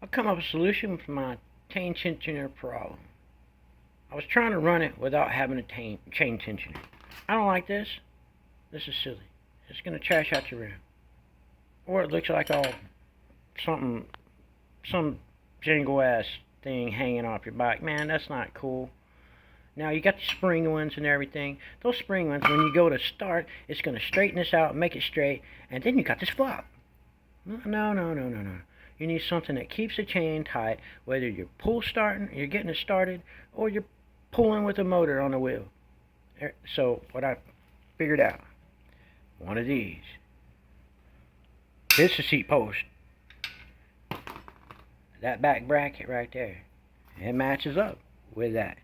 I'll come up with a solution for my chain tensioner problem. I was trying to run it without having a chain tensioner. I don't like this. This is silly. It's going to trash out your rim. Or it looks like all some jingle ass thing hanging off your bike. Man, that's not cool. Now you got the spring ones and everything. Those spring ones, when you go to start, it's going to straighten this out, make it straight, and then you got this flop. No. You need something that keeps the chain tight, whether you're you're getting it started, or you're pulling with a motor on the wheel. So what I figured out, one of these. This is seat post. That back bracket right there, it matches up with that.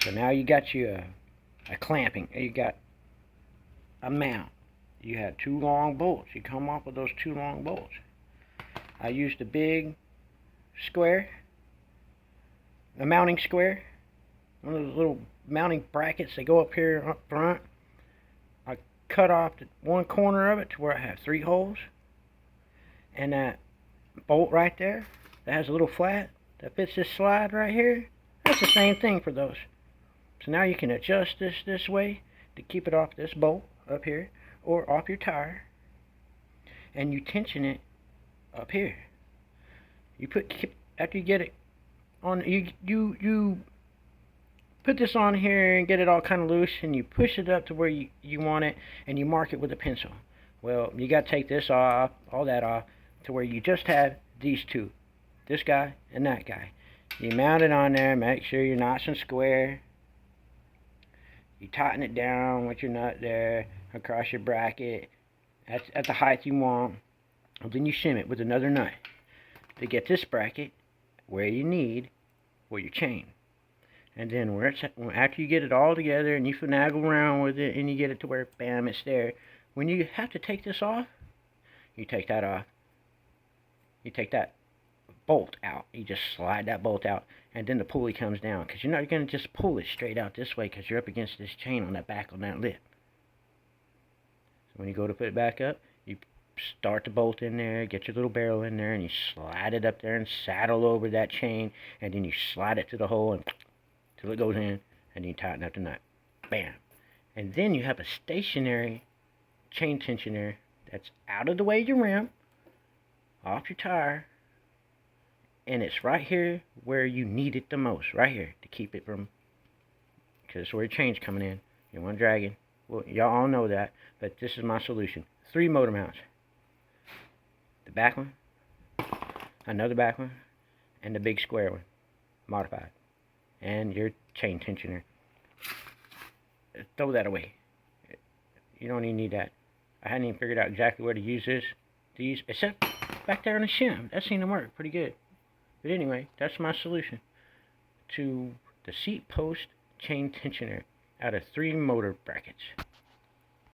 So now you got you a clamping. You got a mount. You had two long bolts. You come off with those two long bolts. I used a big square, a mounting square, one of those little mounting brackets. They go up here up front. I cut off one corner of it to where I have 3 holes, and that bolt right there that has a little flat that fits this slide right here, that's the same thing for those. So now you can adjust this way to keep it off this bolt up here or off your tire, and you tension it up here. You after you get it on, you put this on here and get it all kind of loose, and you push it up to where you want it, and you mark it with a pencil. Well, you got to take this off, all that off, to where you just have these two, this guy and that guy. You mount it on there, make sure you're nice and square. You tighten it down with your nut there across your bracket at the height you want. And then you shim it with another nut to get this bracket where you need for your chain. And then after you get it all together and you finagle around with it and you get it to where, bam, it's there. When you have to take this off, you take that off. You take that bolt out. You just slide that bolt out, and then the pulley comes down, because you're not going to just pull it straight out this way, because you're up against this chain on that back on that lip. So when you go to put it back up, you start the bolt in there, get your little barrel in there, and you slide it up there and saddle over that chain, and then you slide it to the hole until it goes in, and then you tighten up the nut. Bam. And then you have a stationary chain tensioner that's out of the way of your rim, off your tire, and it's right here where you need it the most, right here, to keep it from, because it's where your chain's coming in. You want to drag it. Well, y'all all know that, but this is my solution. 3 motor mounts. The back one, another back one, and the big square one, modified. And your chain tensioner. Throw that away. You don't even need that. I hadn't even figured out exactly where to use these, except back there on the shim. That seemed to work pretty good. But anyway, that's my solution to the seat post chain tensioner out of 3 motor brackets.